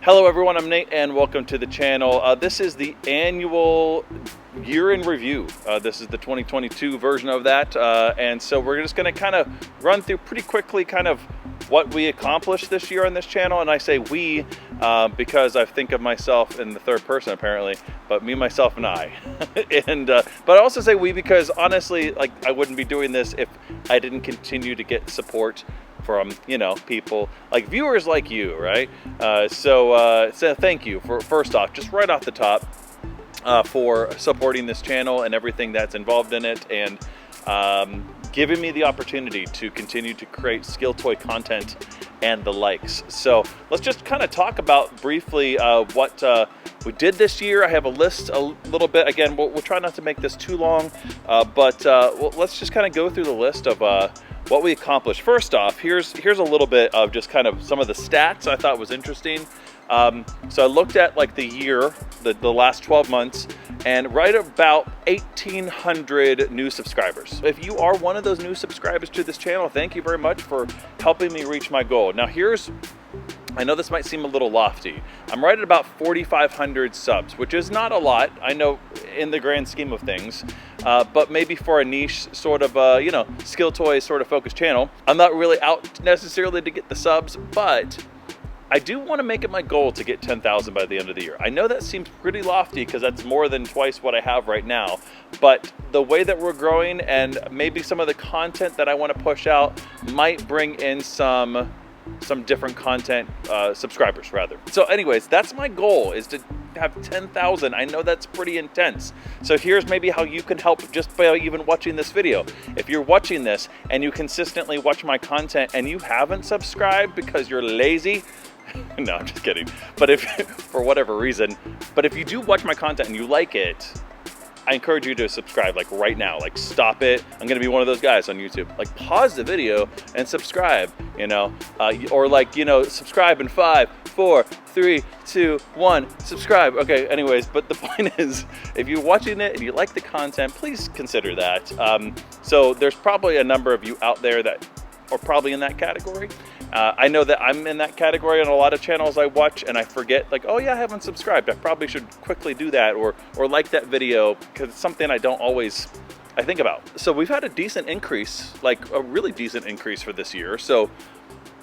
Hello everyone, I'm Nate and welcome to the channel. This is the annual year in review. This is the 2022 version of that. And so we're just gonna kind of run through pretty quickly kind of what we accomplished this year on this channel. And I say we because I think of myself in the third person apparently, but me, myself, and I. But I also say we because honestly, like I wouldn't be doing this if I didn't continue to get support from, you know, people like viewers like you, right? So thank you for, first off, just right off the top, for supporting this channel and everything that's involved in it, and giving me the opportunity to continue to create skill toy content and the likes. So let's just kind of talk about briefly what we did this year. I have a list a little bit. Again, we'll try not to make this too long, but let's just kind of go through the list of what we accomplished. First off, here's a little bit of just kind of some of the stats I thought was interesting. So I looked at like the year, the last 12 months, and right about 1,800 new subscribers. If you are one of those new subscribers to this channel, thank you very much for helping me reach my goal. Now I know this might seem a little lofty. I'm right at about 4,500 subs, which is not a lot, I know, in the grand scheme of things, but maybe for a niche sort of, you know, skill toy sort of focused channel. I'm not really out necessarily to get the subs, but I do want to make it my goal to get 10,000 by the end of the year. I know that seems pretty lofty because that's more than twice what I have right now, but the way that we're growing and maybe some of the content that I want to push out might bring in some different content subscribers rather. So anyways, that's my goal, is to have 10,000. I know that's pretty intense. So here's maybe how you can help just by even watching this video. If you're watching this and you consistently watch my content and you haven't subscribed because you're lazy, no, I'm just kidding. But if, for whatever reason, but if you do watch my content and you like it, I encourage you to subscribe, like right now. Like stop it. I'm gonna be one of those guys on YouTube. Like pause the video and subscribe, you know, or like, you know, subscribe in 5, 4, 3, 2, 1, subscribe. Okay, anyways, but the point is, if you're watching it and you like the content, please consider that. So there's probably a number of you out there that are probably in that category. I know that I'm in that category on a lot of channels I watch, and I forget, like, oh yeah, I haven't subscribed. I probably should quickly do that, or like that video, because it's something I don't always think about. So we've had a decent increase, like a really decent increase for this year. So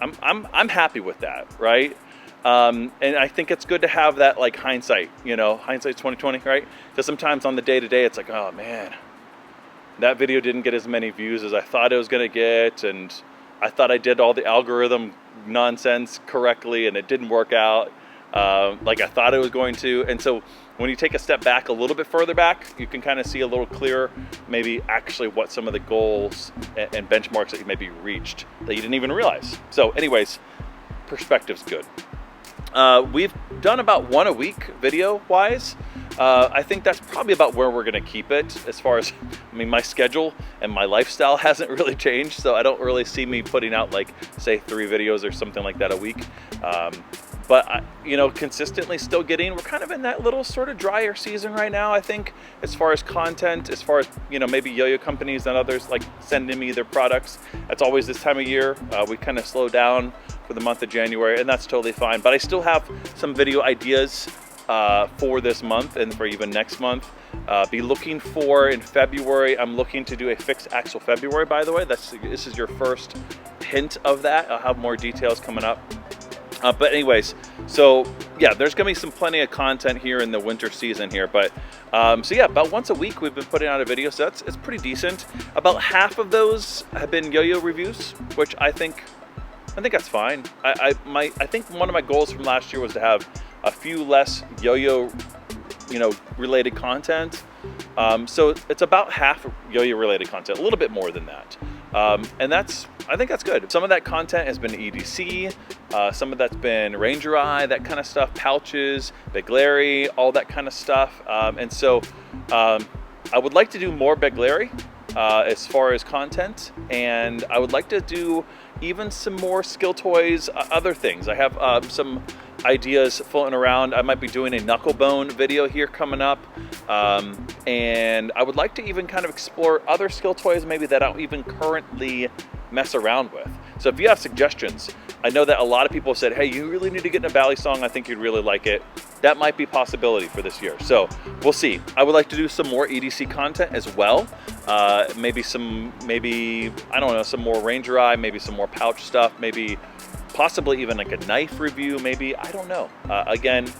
I'm happy with that, right? And I think it's good to have that, like, hindsight, you know, hindsight's 2020, right? Because sometimes on the day-to-day, it's like, oh man, that video didn't get as many views as I thought it was gonna get, and I thought I did all the algorithm nonsense correctly and it didn't work out like I thought it was going to. And so when you take a step back, a little bit further back, you can kind of see a little clearer maybe actually what some of the goals and benchmarks that you maybe reached that you didn't even realize. So anyways, perspective's good. We've done about one a week video wise. I think that's probably about where we're gonna keep it, as far as, I mean, my schedule and my lifestyle hasn't really changed, so I don't really see me putting out, like, say 3 videos or something like that a week. But you know, consistently still we're kind of in that little sort of drier season right now, I think, as far as content, as far as, you know, maybe yo-yo companies and others like sending me their products. That's always this time of year. We kind of slow down for the month of January, and that's totally fine. But I still have some video ideas for this month and for even next month. Be looking for in February. I'm looking to do a fixed axle February, by the way. This is your first hint of that. I'll have more details coming up. But anyways, so yeah, there's gonna be plenty of content here in the winter season here. But so yeah, about once a week we've been putting out a video, so it's pretty decent. About half of those have been yo-yo reviews, which I think that's fine. I think one of my goals from last year was to have a few less yo-yo, you know, related content. So it's about half yo-yo related content, a little bit more than that. And I think that's good. Some of that content has been EDC, some of that's been Ranger Eye, that kind of stuff, pouches, Big Larry, all that kind of stuff. And so I would like to do more Big Larry as far as content, and I would like to do even some more skill toys, other things. I have some ideas floating around. I might be doing a knuckle bone video here coming up, and I would like to even kind of explore other skill toys maybe that I don't even currently mess around with. So if you have suggestions, I know that a lot of people said, hey, you really need to get in a Bally song. I think you'd really like it. That might be a possibility for this year. So we'll see. I would like to do some more EDC content as well. Maybe, I don't know, some more Ranger Eye, maybe some more pouch stuff, maybe possibly even like a knife review, maybe, I don't know. Again,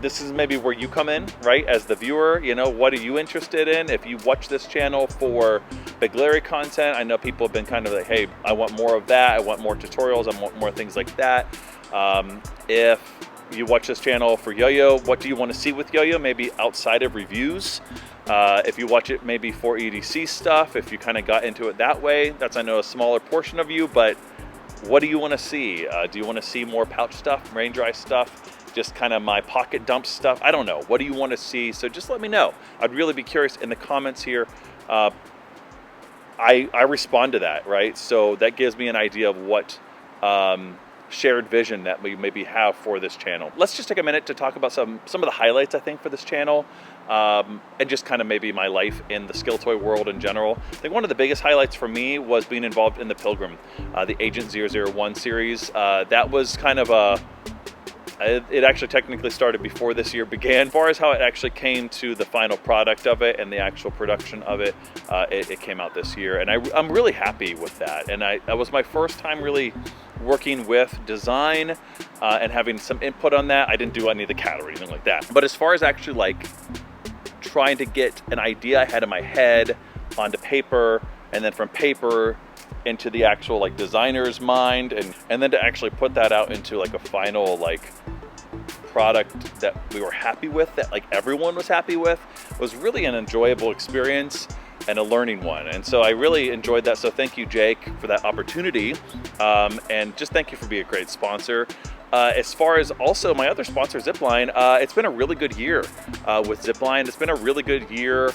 this is maybe where you come in, right? As the viewer, you know, what are you interested in? If you watch this channel for Big Larry content, I know people have been kind of like, hey, I want more of that. I want more tutorials. I want more things like that. If you watch this channel for Yo-Yo, what do you want to see with Yo-Yo? Maybe outside of reviews. If you watch it maybe for EDC stuff, if you kind of got into it that way, that's, I know, a smaller portion of you, but what do you want to see? Do you want to see more pouch stuff, Ranger Eye stuff? Just kind of my pocket dump stuff? I don't know. What do you want to see? So just let me know. I'd really be curious in the comments here. I respond to that, right? So that gives me an idea of what shared vision that we maybe have for this channel. Let's just take a minute to talk about some of the highlights, I think, for this channel, and just kind of maybe my life in the skill toy world in general. I think one of the biggest highlights for me was being involved in the Pilgrim, the Agent 001 series. That was kind of it actually technically started before this year began. As far as how it actually came to the final product of it and the actual production of it, it came out this year, and I'm really happy with that. And that was my first time really working with design and having some input on that. I didn't do any of the CAD or anything like that. But as far as actually like trying to get an idea I had in my head onto paper, and then from paper into the actual like designer's mind, and then to actually put that out into like a final like product that we were happy with, that like everyone was happy with, was really an enjoyable experience and a learning one. And so I really enjoyed that. So thank you, Jake, for that opportunity. And just thank you for being a great sponsor. As far as also my other sponsor, ZipLine, it's been a really good year with ZipLine. It's been a really good year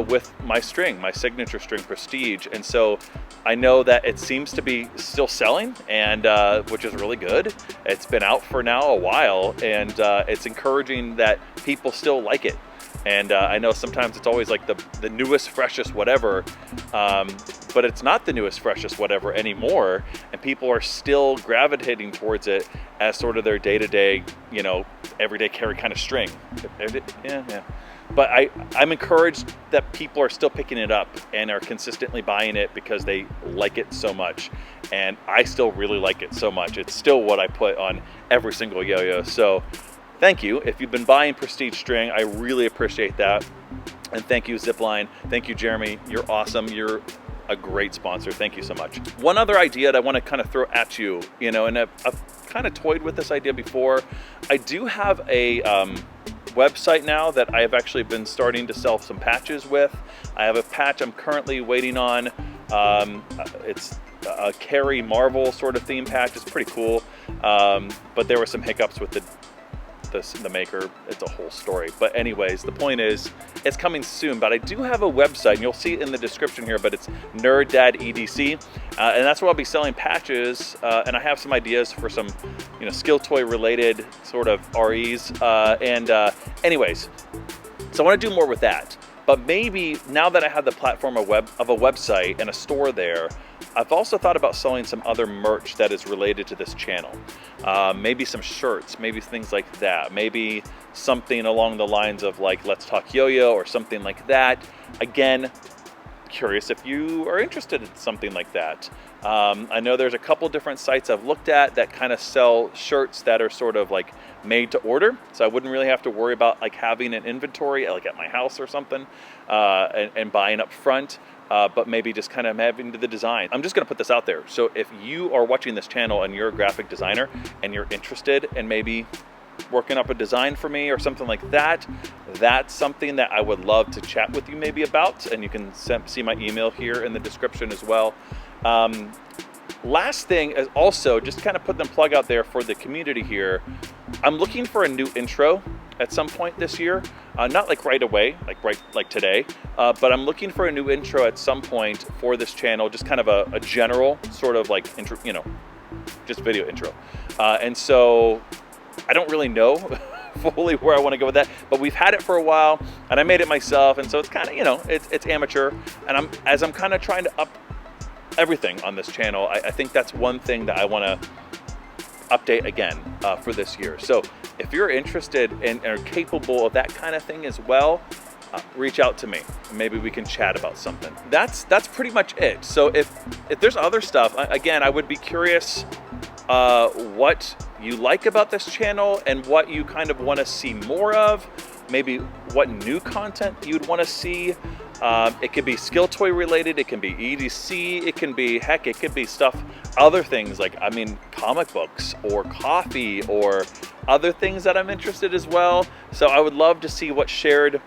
with my string, my signature string, Prestige. And so I know that it seems to be still selling, and which is really good. It's been out for now a while, and it's encouraging that people still like it. And I know sometimes it's always like the newest, freshest, whatever, but it's not the newest, freshest, whatever anymore. And people are still gravitating towards it as sort of their day-to-day, you know, everyday carry kind of string. Yeah. But I'm encouraged that people are still picking it up and are consistently buying it because they like it so much. And I still really like it so much. It's still what I put on every single yo-yo. So thank you. If you've been buying Prestige string, I really appreciate that. And thank you, ZipLine. Thank you, Jeremy. You're awesome. You're a great sponsor. Thank you so much. One other idea that I want to kind of throw at you, you know, and I've kind of toyed with this idea before. I do have a website now that I have actually been starting to sell some patches with. I have a patch I'm currently waiting on. It's a Carry Marvel sort of theme patch. It's pretty cool, but there were some hiccups with the maker. It's a whole story. But anyways, the point is, it's coming soon. But I do have a website, and you'll see it in the description here, but it's Nerd Dad EDC, and that's where I'll be selling patches, and I have some ideas for some, you know, skill toy related sort of REs, anyways, so I want to do more with that. But maybe now that I have the platform of a website and a store there, I've also thought about selling some other merch that is related to this channel. Maybe some shirts, maybe things like that. Maybe something along the lines of like, Let's Talk Yo-Yo or something like that. Again, curious if you are interested in something like that. I know there's a couple different sites I've looked at that kind of sell shirts that are sort of like made to order, so I wouldn't really have to worry about like having an inventory like at my house or something, and buying up front, but maybe just kind of having the design. I'm just gonna put this out there. So if you are watching this channel and you're a graphic designer and you're interested in maybe working up a design for me or something like that, that's something that I would love to chat with you maybe about, and you can see my email here in the description as well. Last thing is also just kind of put the plug out there for the community here. I'm looking for a new intro at some point this year, not like right away, like today, but I'm looking for a new intro at some point for this channel, just kind of a general sort of like intro, you know, just video intro. And so I don't really know fully where I want to go with that, but we've had it for a while and I made it myself, and so it's kind of, you know, it's amateur, and I'm kind of trying to everything on this channel. I think that's one thing that I want to update again for this year. So if you're interested and are capable of that kind of thing as well, reach out to me. Maybe we can chat about something. That's pretty much it. So if there's other stuff, again, I would be curious what you like about this channel and what you kind of want to see more of. Maybe what new content you'd want to see. It could be skill toy related, it can be EDC, it can be, heck, it could be stuff, other things like, I mean, comic books or coffee or other things that I'm interested as well. So I would love to see what shared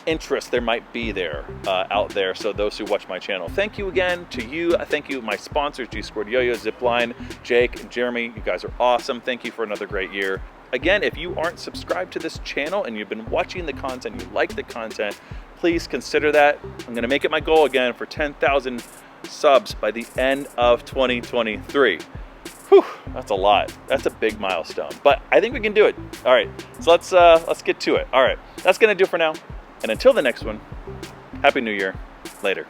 interest there might be there out there. So those who watch my channel, thank you again to you. Thank you, my sponsors, Squared YoYos, ZipLine, Jake, and Jeremy. You guys are awesome. Thank you for another great year. Again, if you aren't subscribed to this channel and you've been watching the content, you like the content, please consider that. I'm gonna make it my goal again for 10,000 subs by the end of 2023. Whew, that's a lot. That's a big milestone, but I think we can do it. All right, so let's get to it. All right, that's gonna do it for now. And until the next one, Happy New Year. Later.